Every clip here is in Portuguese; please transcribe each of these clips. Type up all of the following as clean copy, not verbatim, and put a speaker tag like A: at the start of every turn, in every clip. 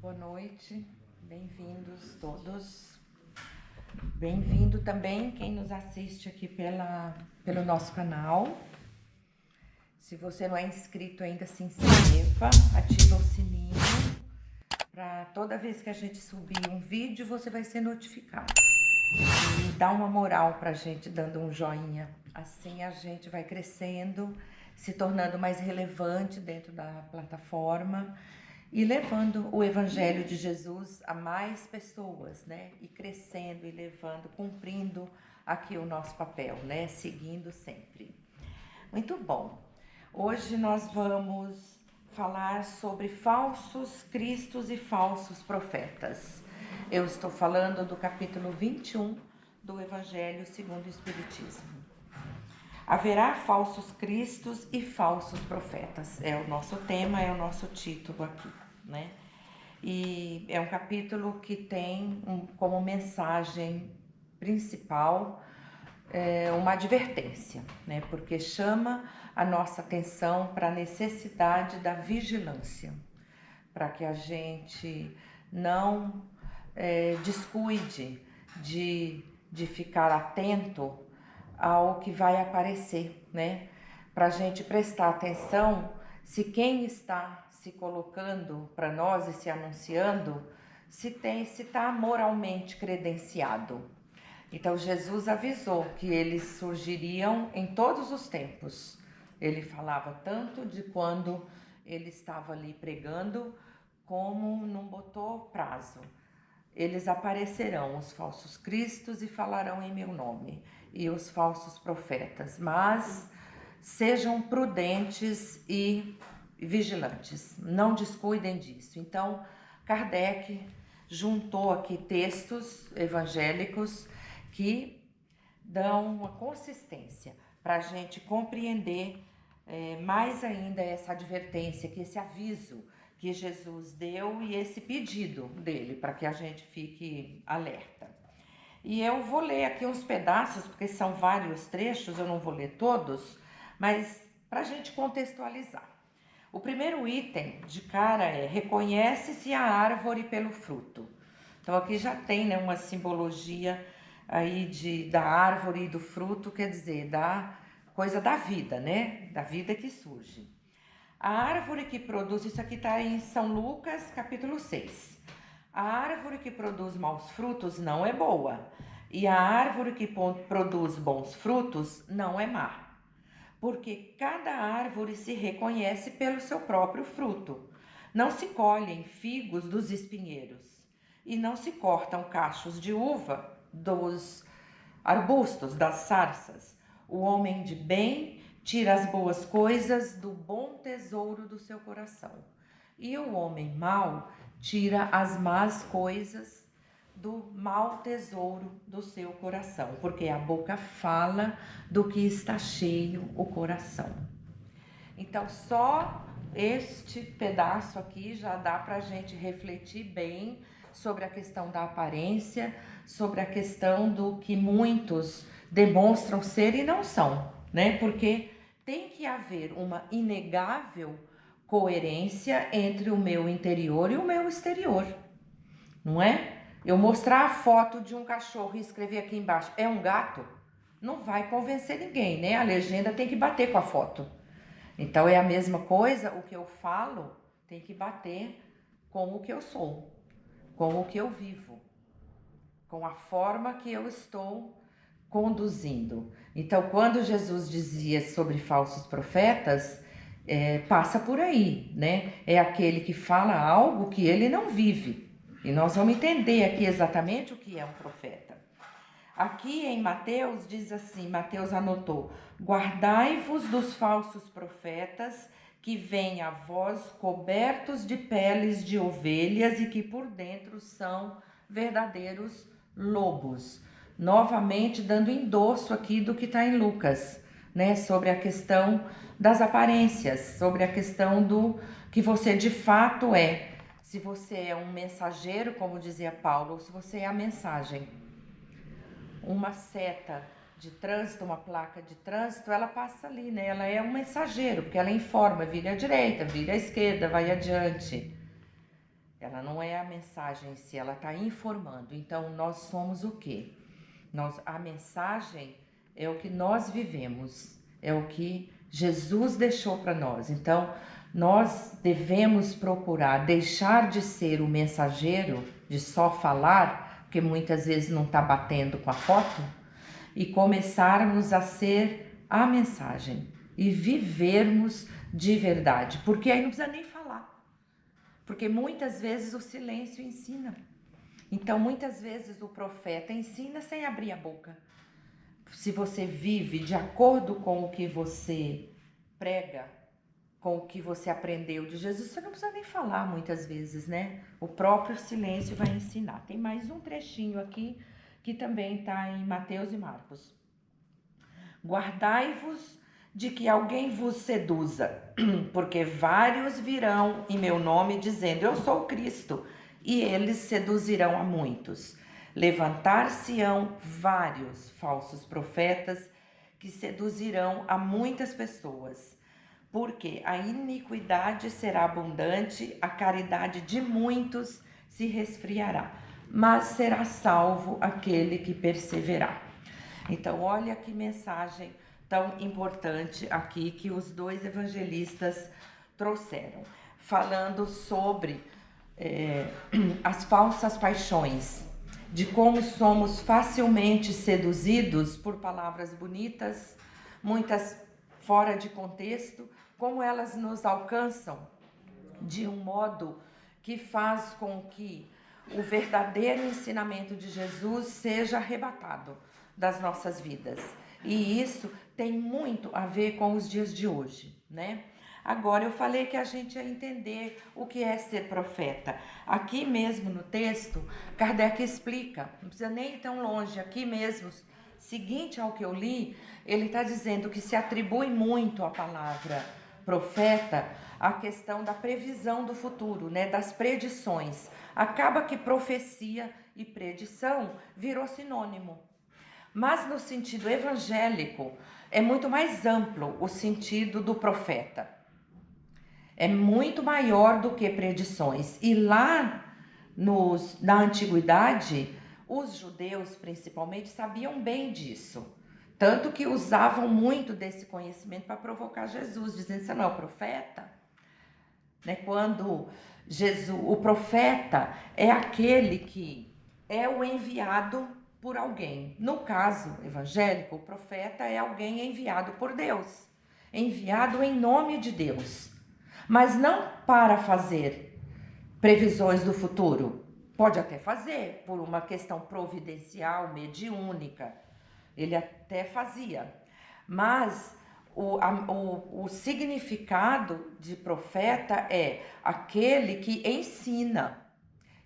A: Boa noite, bem-vindos todos. Bem-vindo também quem nos assiste aqui pelo nosso canal. Se você não é inscrito ainda, se inscreva, ativa o sininho para toda vez que a gente subir um vídeo, você vai ser notificado. E dá uma moral pra gente dando um joinha. Assim a gente vai crescendo, se tornando mais relevante dentro da plataforma e levando o Evangelho de Jesus a mais pessoas, né? E crescendo e levando, cumprindo aqui o nosso papel, né? Seguindo sempre. Muito bom. Hoje nós vamos falar sobre falsos cristos e falsos profetas. Eu estou falando do capítulo 21 do Evangelho segundo o Espiritismo. Haverá falsos cristos e falsos profetas. É o nosso tema, é o nosso título aqui, né? E é um capítulo que tem como mensagem principal uma advertência, né? Porque chama a nossa atenção para a necessidade da vigilância, para que a gente não descuide de ficar atento ao que vai aparecer, né? Para a gente prestar atenção se quem está se colocando para nós e se anunciando, se está moralmente credenciado. Então Jesus avisou que eles surgiriam em todos os tempos. Ele falava tanto de quando ele estava ali pregando, como não botou prazo. Eles aparecerão, os falsos cristos, e falarão em meu nome, e os falsos profetas, mas sejam prudentes e vigilantes, não descuidem disso. Então, Kardec juntou aqui textos evangélicos que dão uma consistência para a gente compreender mais ainda essa advertência, que esse aviso que Jesus deu e esse pedido dele para que a gente fique alerta. E eu vou ler aqui uns pedaços, porque são vários trechos, eu não vou ler todos, mas para a gente contextualizar. O primeiro item de cara é: reconhece-se a árvore pelo fruto. Então aqui já tem, né, uma simbologia aí da árvore e do fruto, quer dizer, da coisa da vida, né? Da vida que surge. A árvore que produz, isso aqui está em São Lucas, capítulo 6. A árvore que produz maus frutos não é boa, e a árvore que produz bons frutos não é má. Porque cada árvore se reconhece pelo seu próprio fruto. Não se colhem figos dos espinheiros, e não se cortam cachos de uva dos arbustos, das sarças. O homem de bem tira as boas coisas do bom tesouro do seu coração, e o homem mau tira as más coisas do mau tesouro do seu coração, porque a boca fala do que está cheio o coração. Então, só este pedaço aqui já dá para a gente refletir bem sobre a questão da aparência, sobre a questão do que muitos demonstram ser e não são, né? Porque tem que haver uma inegável coerência entre o meu interior e o meu exterior, não é? Eu mostrar a foto de um cachorro e escrever aqui embaixo, é um gato, não vai convencer ninguém, né? A legenda tem que bater com a foto. Então é a mesma coisa, o que eu falo tem que bater com o que eu sou, com o que eu vivo, com a forma que eu estou conduzindo. Então, quando Jesus dizia sobre falsos profetas, passa por aí, né? É aquele que fala algo que ele não vive. E nós vamos entender aqui exatamente o que é um profeta. Aqui em Mateus diz assim, Mateus anotou: guardai-vos dos falsos profetas que vêm a vós cobertos de peles de ovelhas e que por dentro são verdadeiros lobos. Novamente dando endosso aqui do que está em Lucas, né, sobre a questão das aparências, sobre a questão do que você de fato é. Se você é um mensageiro, como dizia Paulo, ou se você é a mensagem. Uma seta de trânsito, uma placa de trânsito, ela passa ali, né? Ela é um mensageiro, porque ela informa, vira à direita, vira à esquerda, vai adiante. Ela não é a mensagem em si, ela está informando. Então, nós somos o quê? A mensagem é o que nós vivemos, é o que Jesus deixou para nós. Então, nós devemos procurar deixar de ser o mensageiro, de só falar, porque muitas vezes não está batendo com a foto, e começarmos a ser a mensagem e vivermos de verdade, porque aí não precisa nem falar, porque muitas vezes o silêncio ensina. Então, muitas vezes o profeta ensina sem abrir a boca. Se você vive de acordo com o que você prega, com o que você aprendeu de Jesus, você não precisa nem falar muitas vezes, né? O próprio silêncio vai ensinar. Tem mais um trechinho aqui que também está em Mateus e Marcos. Guardai-vos de que alguém vos seduza, porque vários virão em meu nome dizendo, eu sou o Cristo, e eles seduzirão a muitos. Levantar-se-ão vários falsos profetas que seduzirão a muitas pessoas, porque a iniquidade será abundante, a caridade de muitos se resfriará, mas será salvo aquele que perseverar. Então, olha que mensagem tão importante aqui que os dois evangelistas trouxeram, falando sobre as falsas paixões, de como somos facilmente seduzidos por palavras bonitas, muitas fora de contexto, como elas nos alcançam de um modo que faz com que o verdadeiro ensinamento de Jesus seja arrebatado das nossas vidas. E isso tem muito a ver com os dias de hoje, né? Agora, eu falei que a gente ia entender o que é ser profeta. Aqui mesmo no texto, Kardec explica, não precisa nem ir tão longe, aqui mesmo, seguinte ao que eu li, ele está dizendo que se atribui muito à palavra profeta a questão da previsão do futuro, né, das predições. Acaba que profecia e predição virou sinônimo. Mas no sentido evangélico, é muito mais amplo o sentido do profeta. É muito maior do que predições. E lá na antiguidade, os judeus principalmente sabiam bem disso. Tanto que usavam muito desse conhecimento para provocar Jesus, dizendo, você não é o profeta? Né? Quando o profeta é aquele que é o enviado por alguém. No caso evangélico, o profeta é alguém enviado por Deus, enviado em nome de Deus, mas não para fazer previsões do futuro. Pode até fazer, por uma questão providencial, mediúnica, ele até fazia, mas o significado de profeta é aquele que ensina,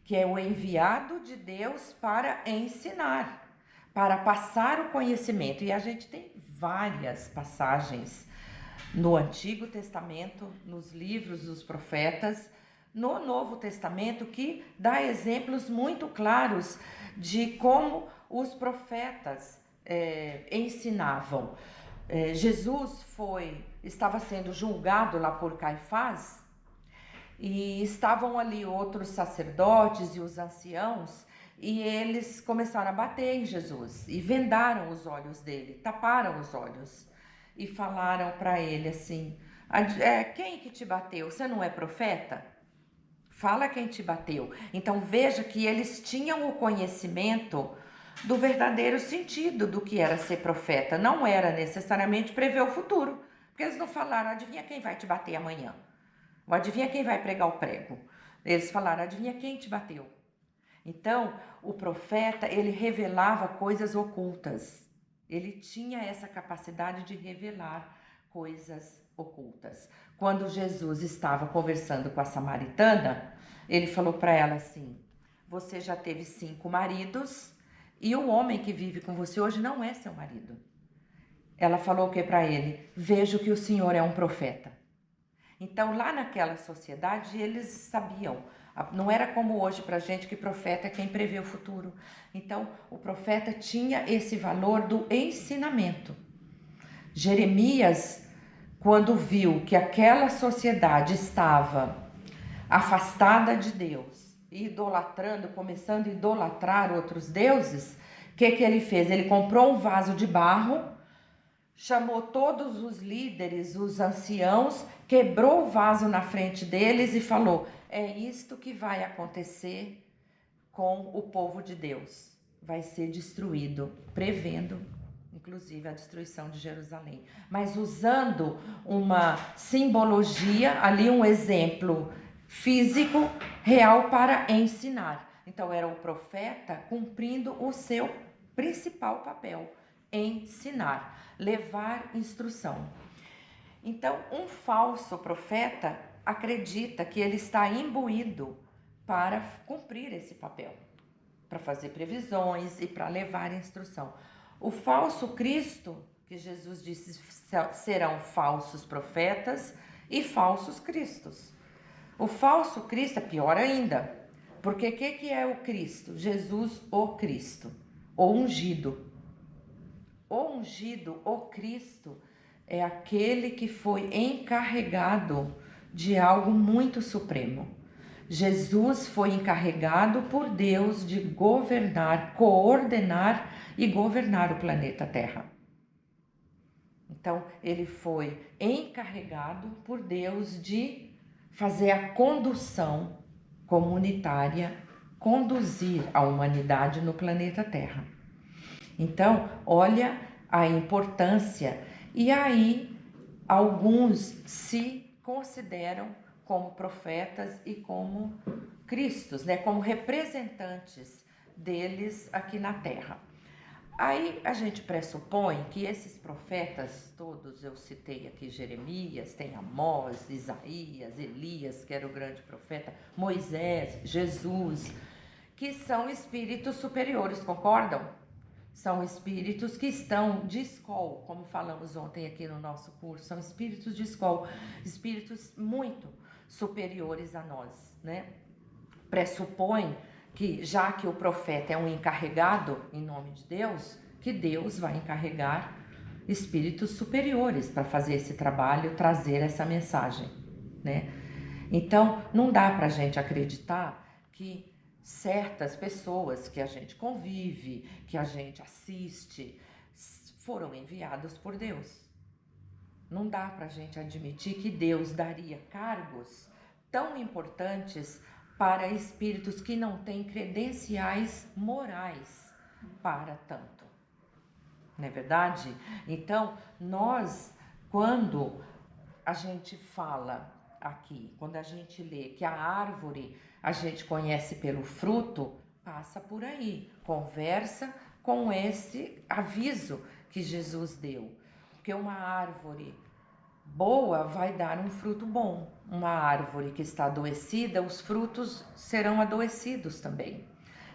A: que é o enviado de Deus para ensinar, para passar o conhecimento. E a gente tem várias passagens no Antigo Testamento, nos livros dos profetas, no Novo Testamento, que dá exemplos muito claros de como os profetas ensinavam. Jesus estava sendo julgado lá por Caifás, e estavam ali outros sacerdotes e os anciãos, e eles começaram a bater em Jesus e vendaram os olhos dele, taparam os olhos e falaram para ele assim, quem que te bateu? Você não é profeta? Fala quem te bateu. Então veja que eles tinham o conhecimento do verdadeiro sentido do que era ser profeta. Não era necessariamente prever o futuro, porque eles não falaram, adivinha quem vai te bater amanhã? Ou adivinha quem vai pregar o prego? Eles falaram, adivinha quem te bateu? Então, o profeta, ele revelava coisas ocultas. Ele tinha essa capacidade de revelar coisas ocultas. Quando Jesus estava conversando com a samaritana, ele falou para ela assim, você já teve 5 maridos e o homem que vive com você hoje não é seu marido. Ela falou o que para ele? Vejo que o Senhor é um profeta. Então, lá naquela sociedade, eles sabiam. Não era como hoje para a gente que profeta é quem prevê o futuro. Então, o profeta tinha esse valor do ensinamento. Jeremias, quando viu que aquela sociedade estava afastada de Deus, idolatrando, começando a idolatrar outros deuses, o que ele fez? Ele comprou um vaso de barro, chamou todos os líderes, os anciãos, quebrou o vaso na frente deles e falou: é isto que vai acontecer com o povo de Deus. Vai ser destruído, prevendo, inclusive, a destruição de Jerusalém. Mas usando uma simbologia, ali um exemplo físico, real para ensinar. Então, era o profeta cumprindo o seu principal papel, ensinar, levar instrução. Então, um falso profeta acredita que ele está imbuído para cumprir esse papel, para fazer previsões e para levar instrução. O falso Cristo, que Jesus disse, serão falsos profetas e falsos cristos. O falso Cristo é pior ainda, porque o que é o Cristo? Jesus, o Cristo, o ungido. O ungido, o Cristo, é aquele que foi encarregado de algo muito supremo. Jesus foi encarregado por Deus de governar, coordenar e governar o planeta Terra. Então, ele foi encarregado por Deus de fazer a condução comunitária, conduzir a humanidade no planeta Terra. Então, olha a importância. E aí, alguns se consideram como profetas e como cristos, né? Como representantes deles aqui na Terra. Aí a gente pressupõe que esses profetas todos, eu citei aqui Jeremias, tem Amós, Isaías, Elias, que era o grande profeta, Moisés, Jesus, que são espíritos superiores, concordam? São espíritos que estão de escol, como falamos ontem aqui no nosso curso, são espíritos de escol, espíritos muito superiores a nós, né? Pressupõe que, já que o profeta é um encarregado em nome de Deus, que Deus vai encarregar espíritos superiores para fazer esse trabalho, trazer essa mensagem, né? Então, não dá para a gente acreditar que certas pessoas que a gente convive, que a gente assiste, foram enviadas por Deus. Não dá para a gente admitir que Deus daria cargos tão importantes para espíritos que não têm credenciais morais para tanto. Não é verdade? Então, nós, quando a gente fala aqui, quando a gente lê que a árvore a gente conhece pelo fruto, passa por aí, conversa com esse aviso que Jesus deu. Porque uma árvore boa vai dar um fruto bom. Uma árvore que está adoecida, os frutos serão adoecidos também.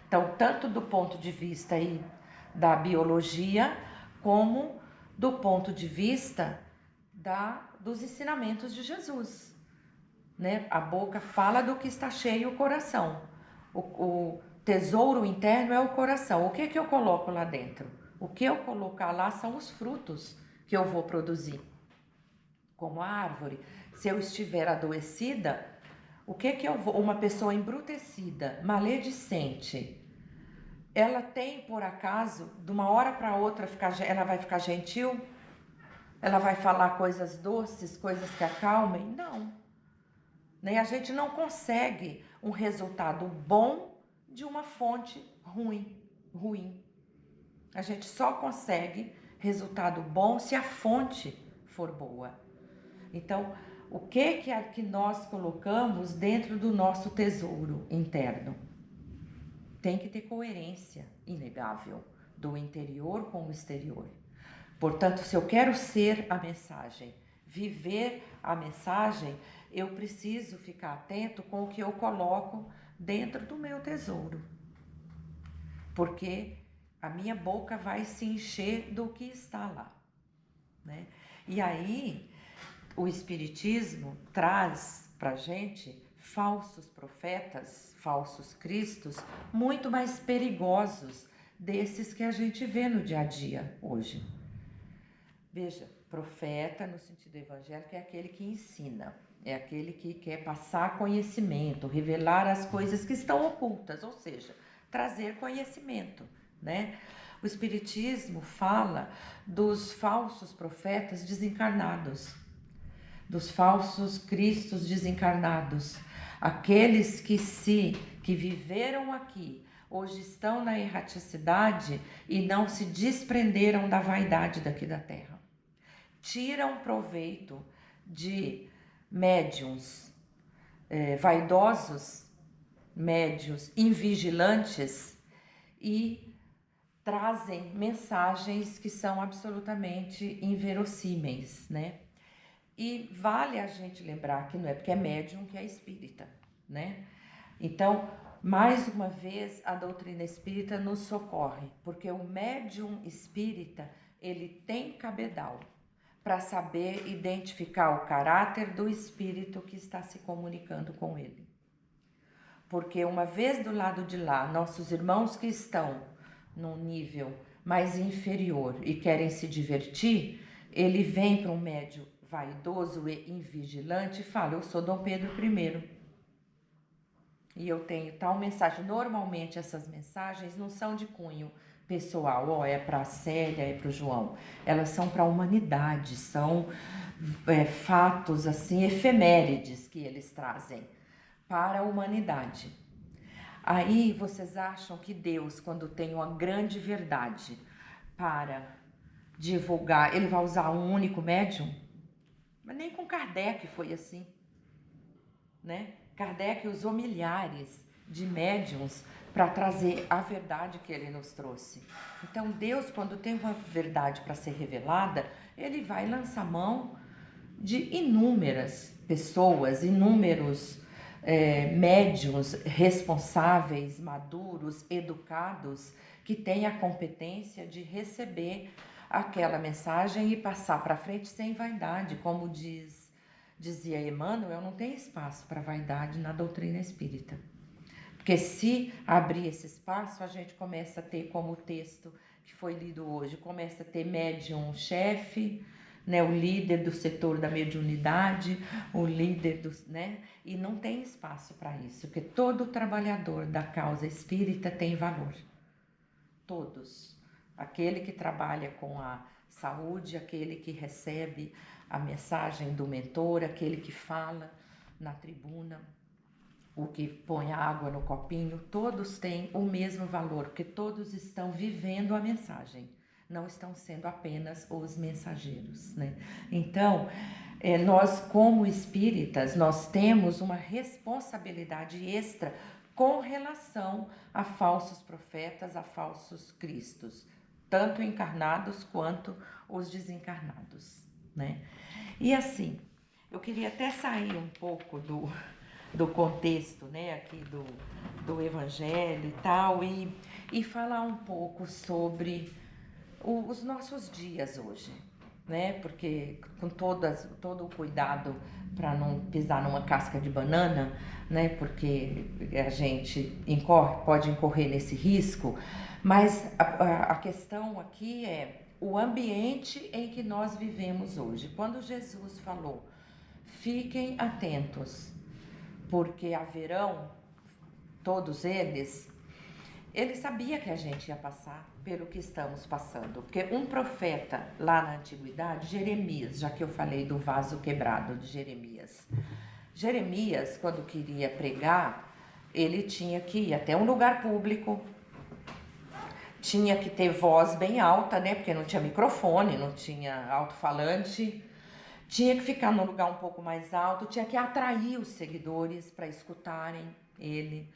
A: Então, tanto do ponto de vista aí da biologia, como do ponto de vista dos ensinamentos de Jesus, né? A boca fala do que está cheio o coração. O tesouro interno é o coração. O que eu coloco lá dentro? O que eu colocar lá são os frutos que eu vou produzir. Como a árvore, se eu estiver adoecida, o que eu vou? Uma pessoa embrutecida, maledicente, ela tem, por acaso, de uma hora para outra, ela vai ficar gentil? Ela vai falar coisas doces, coisas que acalmem? Não. Nem a gente não consegue um resultado bom de uma fonte ruim. A gente só consegue resultado bom se a fonte for boa. Então, o que nós colocamos dentro do nosso tesouro interno? Tem que ter coerência inegável do interior com o exterior. Portanto, se eu quero ser a mensagem, viver a mensagem, eu preciso ficar atento com o que eu coloco dentro do meu tesouro. Porque a minha boca vai se encher do que está lá, né? E aí, o Espiritismo traz pra gente falsos profetas, falsos cristos, muito mais perigosos desses que a gente vê no dia a dia hoje. Veja, Profeta, no sentido evangélico, é aquele que ensina, é aquele que quer passar conhecimento, revelar as coisas que estão ocultas, ou seja, trazer conhecimento, né? O Espiritismo fala dos falsos profetas desencarnados, dos falsos cristos desencarnados, aqueles que viveram aqui, hoje estão na erraticidade e não se desprenderam da vaidade daqui da Terra. Tiram proveito de médiuns vaidosos, médiuns invigilantes e trazem mensagens que são absolutamente inverossímeis, né? E vale a gente lembrar que não é porque é médium que é espírita, né? Então, mais uma vez, a doutrina espírita nos socorre, porque o médium espírita, ele tem cabedal para saber identificar o caráter do espírito que está se comunicando com ele. Porque uma vez do lado de lá, nossos irmãos que estão num nível mais inferior e querem se divertir, ele vem para um médium vaidoso e invigilante e fala: eu sou Dom Pedro I e eu tenho tal mensagem. Normalmente essas mensagens não são de cunho pessoal, é para a Célia, é para o João, elas são para a humanidade, são fatos assim efemérides que eles trazem para a humanidade. Aí vocês acham que Deus, quando tem uma grande verdade para divulgar, ele vai usar um único médium? Mas nem com Kardec foi assim, né? Kardec usou milhares de médiums para trazer a verdade que ele nos trouxe. Então Deus, quando tem uma verdade para ser revelada, ele vai lançar mão de inúmeras pessoas, inúmeros médiuns responsáveis, maduros, educados, que têm a competência de receber aquela mensagem e passar para frente sem vaidade, como dizia Emmanuel, não tem espaço para vaidade na doutrina espírita. Porque se abrir esse espaço, a gente começa a ter, como o texto que foi lido hoje, começa a ter médium-chefe, né, o líder do setor da mediunidade, o líder né, e não tem espaço para isso, porque todo trabalhador da causa espírita tem valor. Todos. Aquele que trabalha com a saúde, aquele que recebe a mensagem do mentor, aquele que fala na tribuna, o que põe a água no copinho, todos têm o mesmo valor, porque todos estão vivendo a mensagem, não estão sendo apenas os mensageiros, né? Então, nós como espíritas, nós temos uma responsabilidade extra com relação a falsos profetas, a falsos cristos, tanto encarnados quanto os desencarnados, né? E assim, eu queria até sair um pouco do contexto, né, aqui do evangelho e tal, e falar um pouco sobre os nossos dias hoje, né, porque com todo o cuidado para não pisar numa casca de banana, né, porque a gente pode incorrer nesse risco, mas a questão aqui é o ambiente em que nós vivemos hoje. Quando Jesus falou, fiquem atentos, porque haverão todos eles, ele sabia que a gente ia passar pelo que estamos passando. Porque um profeta lá na antiguidade, Jeremias, já que eu falei do vaso quebrado de Jeremias. Jeremias, quando queria pregar, ele tinha que ir até um lugar público, tinha que ter voz bem alta, né? Porque não tinha microfone, não tinha alto-falante. Tinha que ficar num lugar um pouco mais alto, tinha que atrair os seguidores para escutarem ele.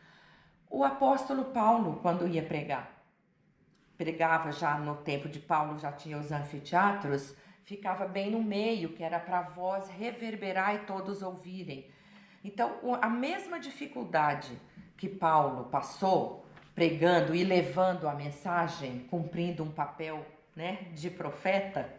A: O apóstolo Paulo, quando ia pregar, pregava já no tempo de Paulo, já tinha os anfiteatros, ficava bem no meio, que era para a voz reverberar e todos ouvirem. Então, a mesma dificuldade que Paulo passou, pregando e levando a mensagem, cumprindo um papel, né, de profeta,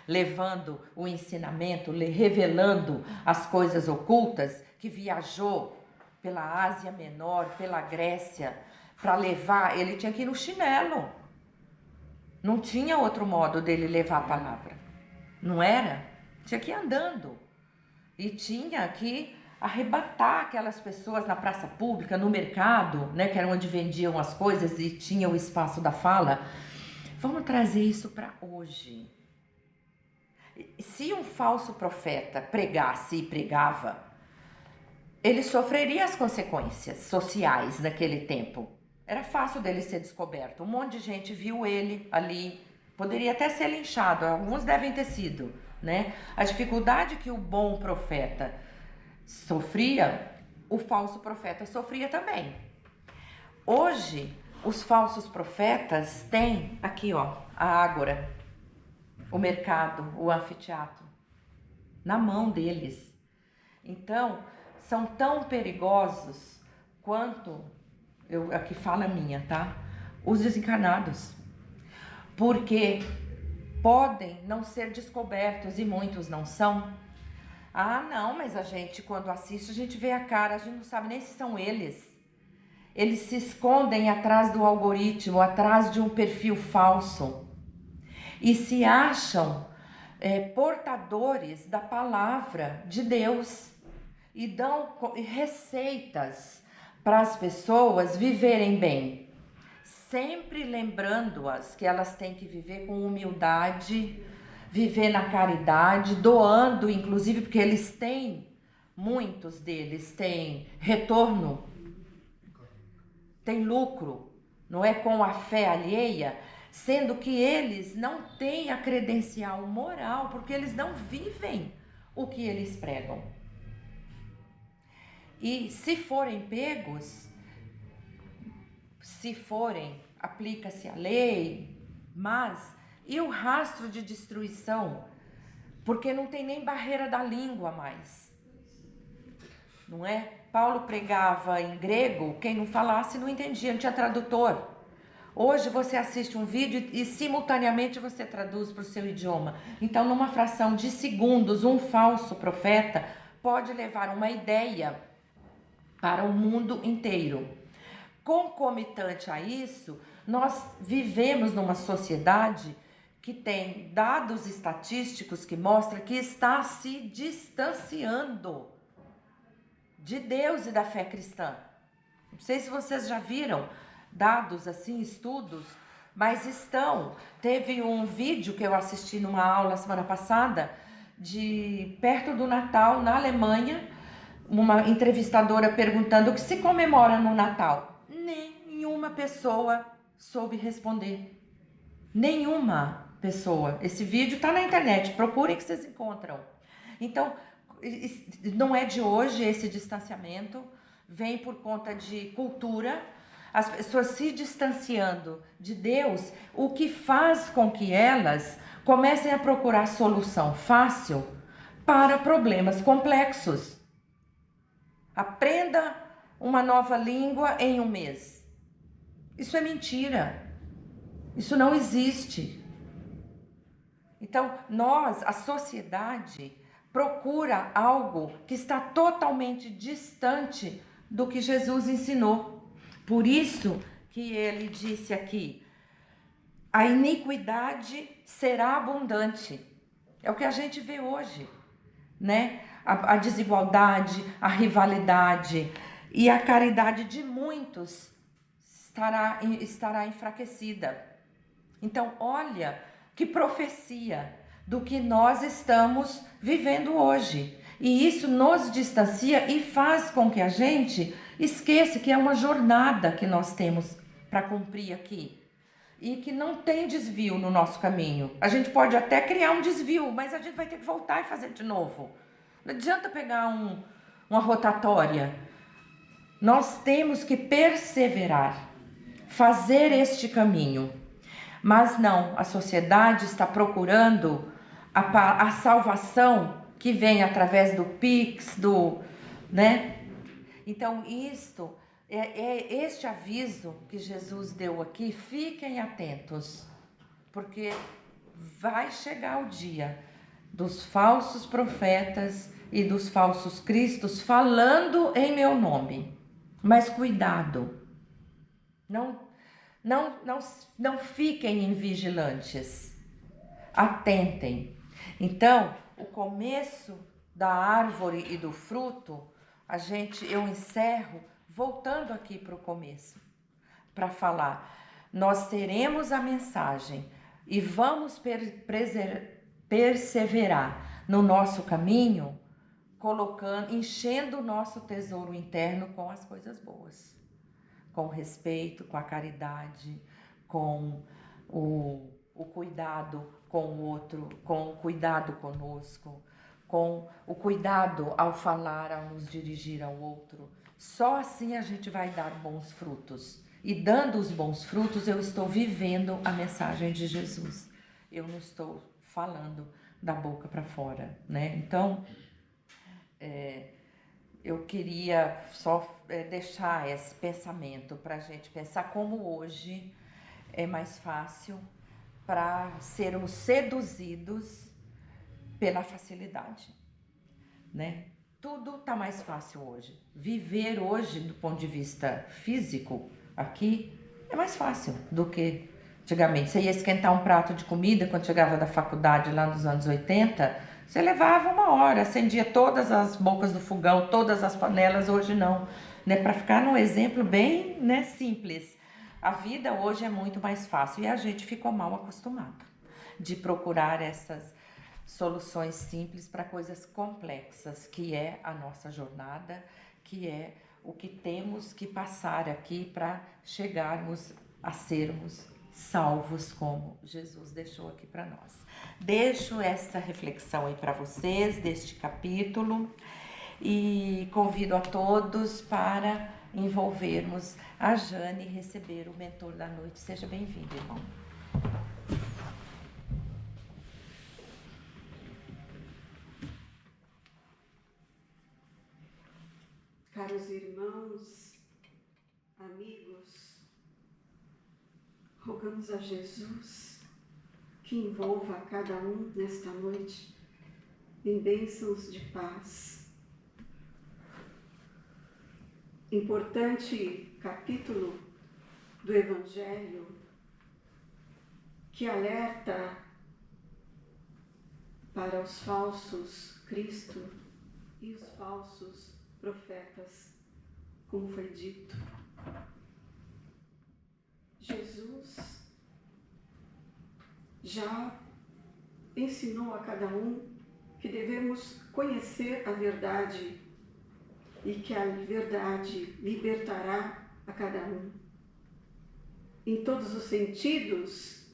A: levando o ensinamento, revelando as coisas ocultas, que viajou pela Ásia Menor, pela Grécia, para levar, ele tinha que ir no chinelo. Não tinha outro modo dele levar a palavra, não era? Tinha que ir andando e tinha que arrebatar aquelas pessoas na praça pública, no mercado, né, que era onde vendiam as coisas e tinha o espaço da fala. Vamos trazer isso para hoje. Se um falso profeta pregasse e pregava, ele sofreria as consequências sociais naquele tempo. Era fácil dele ser descoberto. Um monte de gente viu ele ali, poderia até ser linchado, alguns devem ter sido, né? A dificuldade que o bom profeta sofria, o falso profeta sofria também. Hoje, os falsos profetas têm aqui, ó, a ágora, o mercado, o anfiteatro, na mão deles. Então, são tão perigosos quanto, aqui fala a minha, tá? Os desencarnados. Porque podem não ser descobertos e muitos não são. Ah, não, mas a gente, quando assiste, a gente vê a cara, a gente não sabe nem se são eles. Eles se escondem atrás do algoritmo, atrás de um perfil falso. E se acham portadores da palavra de Deus. E dão receitas para as pessoas viverem bem. Sempre lembrando-as que elas têm que viver com humildade, viver na caridade, doando, inclusive, porque eles têm, muitos deles têm retorno, têm lucro, não é, com a fé alheia, sendo que eles não têm a credencial moral, porque eles não vivem o que eles pregam. E se forem pegos, aplica-se a lei, mas e o rastro de destruição? Porque não tem nem barreira da língua mais, não é? Paulo pregava em grego, quem não falasse não entendia, não tinha tradutor. Hoje você assiste um vídeo e simultaneamente você traduz para o seu idioma. Então, numa fração de segundos, um falso profeta pode levar uma ideia para o mundo inteiro. Concomitante a isso, nós vivemos numa sociedade que tem dados estatísticos que mostram que está se distanciando de Deus e da fé cristã. Não sei se vocês já viram dados assim, estudos, mas teve um vídeo que eu assisti numa aula semana passada, de perto do Natal, na Alemanha, uma entrevistadora perguntando o que se comemora no Natal. Nenhuma pessoa soube responder. Nenhuma pessoa. Esse vídeo está na internet, procurem que vocês encontram. Então, não é de hoje esse distanciamento, vem por conta de cultura, as pessoas se distanciando de Deus, o que faz com que elas comecem a procurar solução fácil para problemas complexos. Aprenda uma nova língua em um mês. Isso é mentira. Isso não existe. Então, a sociedade, procura algo que está totalmente distante do que Jesus ensinou. Por isso que ele disse aqui, a iniquidade será abundante. É o que a gente vê hoje, né? A desigualdade, a rivalidade e a caridade de muitos estará enfraquecida. Então, olha que profecia do que nós estamos vivendo hoje. E isso nos distancia e faz com que a gente esqueça que é uma jornada que nós temos para cumprir aqui. E que não tem desvio no nosso caminho. A gente pode até criar um desvio, mas a gente vai ter que voltar e fazer de novo. Não adianta pegar uma rotatória. Nós temos que perseverar, fazer este caminho. Mas não, a sociedade está procurando a salvação que vem através do Pix, né? Então, isto é este aviso que Jesus deu aqui. Fiquem atentos, porque vai chegar o dia dos falsos profetas e dos falsos cristos falando em meu nome. Mas cuidado, não fiquem invigilantes, atentem. Então, o começo da árvore e do fruto, eu encerro voltando aqui para o começo, para falar, nós teremos a mensagem e vamos perseverar no nosso caminho, enchendo o nosso tesouro interno com as coisas boas, com o respeito, com a caridade, com o cuidado com o outro, com o cuidado conosco, com o cuidado ao falar, ao nos dirigir ao outro. Só assim a gente vai dar bons frutos. E dando os bons frutos, eu estou vivendo a mensagem de Jesus. Eu não estou falando da boca para fora, né? Então, eu queria só deixar esse pensamento para a gente pensar como hoje é mais fácil para sermos seduzidos pela facilidade, né? Tudo tá mais fácil hoje. Viver hoje, do ponto de vista físico, aqui, é mais fácil do que antigamente. Você ia esquentar um prato de comida quando chegava da faculdade lá nos anos 80, você levava 1 hora, acendia todas as bocas do fogão, todas as panelas. Hoje não, né? Para ficar num exemplo bem, né, simples. A vida hoje é muito mais fácil e a gente ficou mal acostumado de procurar essas soluções simples para coisas complexas, que é a nossa jornada, que é o que temos que passar aqui para chegarmos a sermos salvos como Jesus deixou aqui para nós. Deixo essa reflexão aí para vocês deste capítulo e convido a todos para envolvermos a Jane e receber o mentor da noite. Seja bem-vindo, irmão.
B: Caros irmãos, amigos, rogamos a Jesus que envolva cada um nesta noite em bênçãos de paz. Importante capítulo do Evangelho que alerta para os falsos Cristo e os falsos profetas, como foi dito. Jesus já ensinou a cada um que devemos conhecer a verdade e que a verdade libertará a cada um. Em todos os sentidos,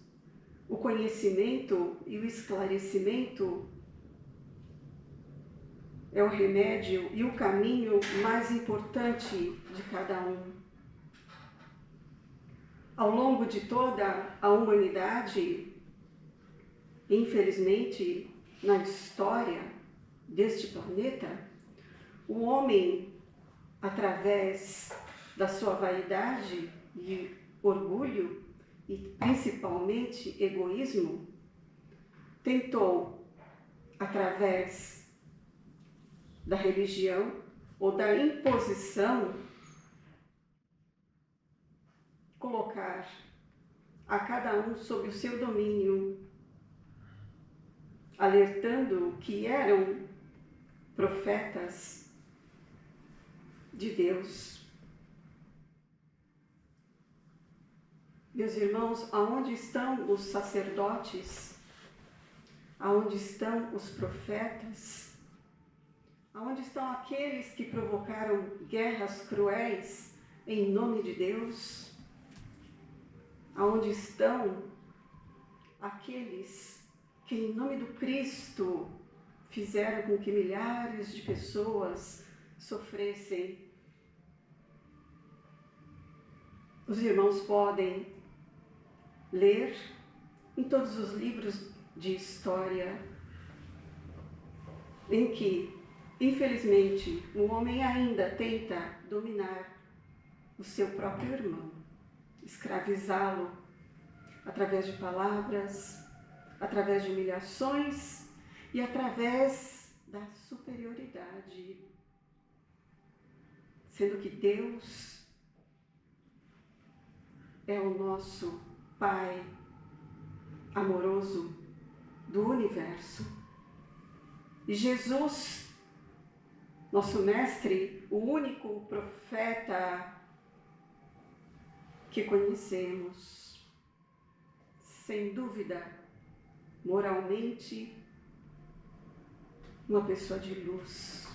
B: o conhecimento e o esclarecimento é o remédio e o caminho mais importante de cada um. Ao longo de toda a humanidade, infelizmente, na história deste planeta, o homem, através da sua vaidade e orgulho, e principalmente egoísmo, tentou, através da religião ou da imposição, colocar a cada um sob o seu domínio, alertando que eram profetas de Deus. Meus irmãos, aonde estão os sacerdotes? Aonde estão os profetas? Aonde estão aqueles que provocaram guerras cruéis em nome de Deus? Aonde estão aqueles que em nome do Cristo fizeram com que milhares de pessoas sofressem? Os irmãos podem ler em todos os livros de história em que, infelizmente, o homem ainda tenta dominar o seu próprio irmão, escravizá-lo através de palavras, através de humilhações e através da superioridade, sendo que Deus é o nosso Pai amoroso do universo. E Jesus, nosso mestre, o único profeta que conhecemos, sem dúvida, moralmente, uma pessoa de luz.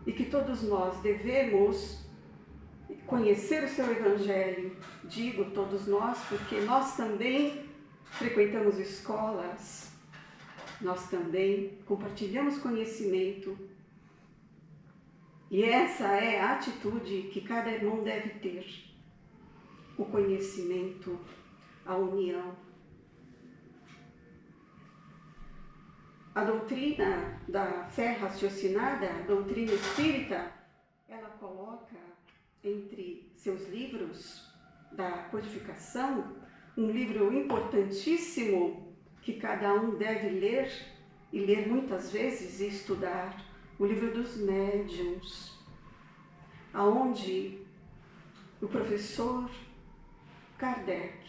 B: E que todos nós devemos conhecer o seu Evangelho. Digo todos nós, porque nós também frequentamos escolas, nós também compartilhamos conhecimento. E essa é a atitude que cada irmão deve ter: o conhecimento, a união. A doutrina da fé raciocinada, a doutrina espírita, ela coloca entre seus livros da codificação um livro importantíssimo que cada um deve ler, e ler muitas vezes e estudar, o livro dos médiuns, aonde o professor Kardec,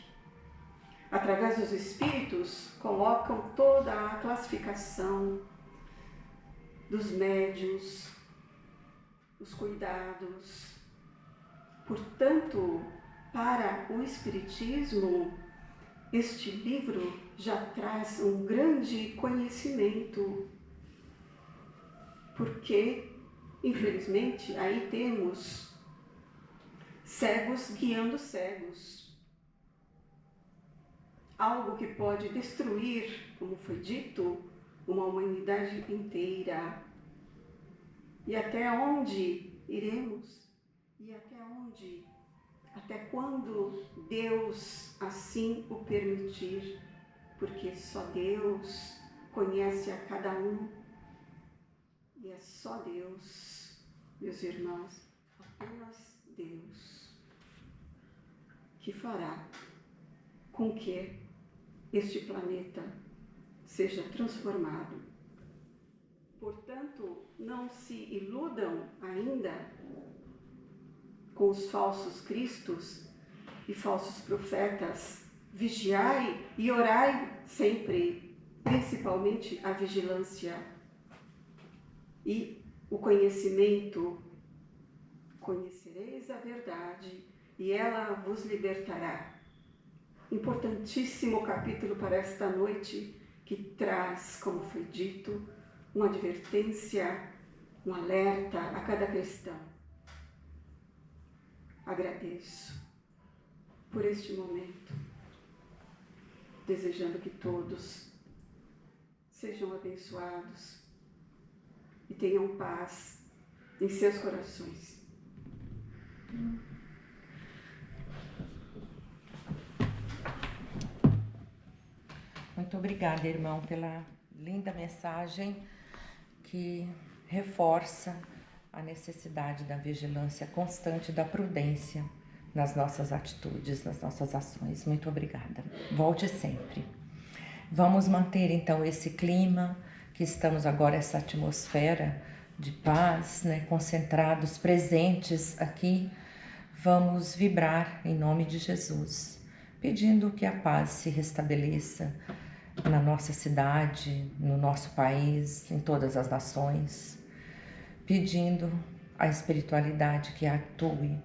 B: através dos espíritos, colocam toda a classificação dos médiuns, os cuidados. Portanto, para o Espiritismo, este livro já traz um grande conhecimento, porque, infelizmente, aí temos cegos guiando cegos. Algo que pode destruir, como foi dito, uma humanidade inteira. E até onde iremos? E até onde? Até quando Deus assim o permitir? Porque só Deus conhece a cada um. E é só Deus, meus irmãos, apenas Deus, que fará com que este planeta seja transformado. Portanto, não se iludam ainda com os falsos cristos e falsos profetas. Vigiai e orai sempre, principalmente a vigilância e o conhecimento. Conhecereis a verdade e ela vos libertará. Importantíssimo capítulo para esta noite, que traz, como foi dito, uma advertência, um alerta a cada cristão. Agradeço por este momento, desejando que todos sejam abençoados e tenham paz em seus corações.
A: Muito obrigada, irmão, pela linda mensagem que reforça a necessidade da vigilância constante, da prudência nas nossas atitudes, nas nossas ações. Muito obrigada. Volte sempre. Vamos manter então esse clima que estamos agora, essa atmosfera de paz, né, concentrados, presentes aqui. Vamos vibrar em nome de Jesus, pedindo que a paz se restabeleça na nossa cidade, no nosso país, em todas as nações, pedindo a espiritualidade que atue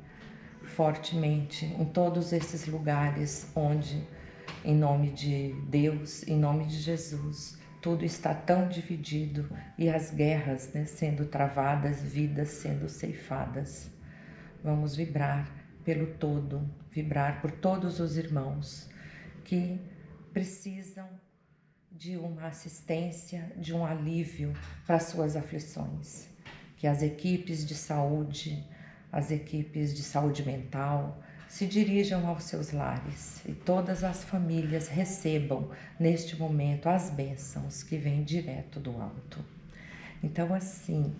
A: fortemente em todos esses lugares onde, em nome de Deus, em nome de Jesus, tudo está tão dividido e as guerras, né, sendo travadas, vidas sendo ceifadas. Vamos vibrar pelo todo, vibrar por todos os irmãos que precisam de uma assistência, de um alívio para suas aflições. Que as equipes de saúde mental, se dirijam aos seus lares e todas as famílias recebam neste momento as bênçãos que vêm direto do alto. Então, assim,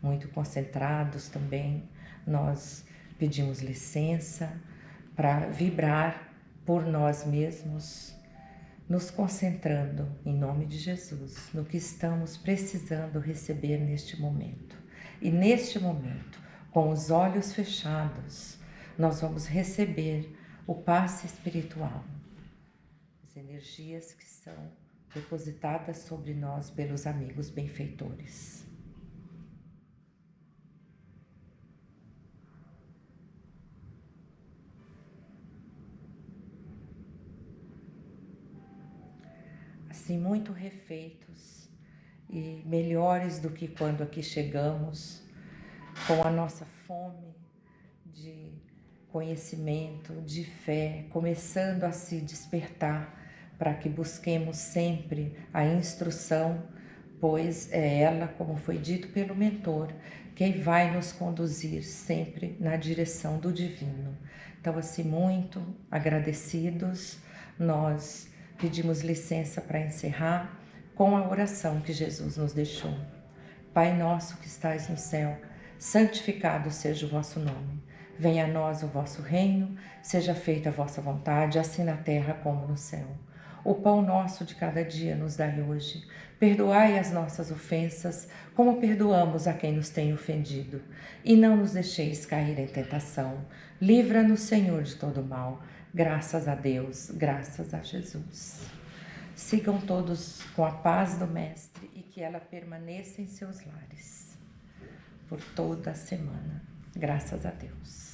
A: muito concentrados também, nós pedimos licença para vibrar por nós mesmos, nos concentrando em nome de Jesus, no que estamos precisando receber neste momento. E neste momento, com os olhos fechados, nós vamos receber o passe espiritual, as energias que são depositadas sobre nós pelos amigos benfeitores. Assim, muito refeitos e melhores do que quando aqui chegamos, com a nossa fome de conhecimento, de fé, começando a se despertar para que busquemos sempre a instrução, pois é ela, como foi dito pelo mentor, quem vai nos conduzir sempre na direção do divino. Então, assim, muito agradecidos, nós pedimos licença para encerrar com a oração que Jesus nos deixou. Pai nosso que estais no céu, santificado seja o vosso nome. Venha a nós o vosso reino, seja feita a vossa vontade, assim na terra como no céu. O pão nosso de cada dia nos dai hoje. Perdoai as nossas ofensas, como perdoamos a quem nos tem ofendido. E não nos deixeis cair em tentação. Livra-nos, Senhor, de todo mal. Graças a Deus, graças a Jesus. Sigam todos com a paz do Mestre e que ela permaneça em seus lares por toda a semana. Graças a Deus.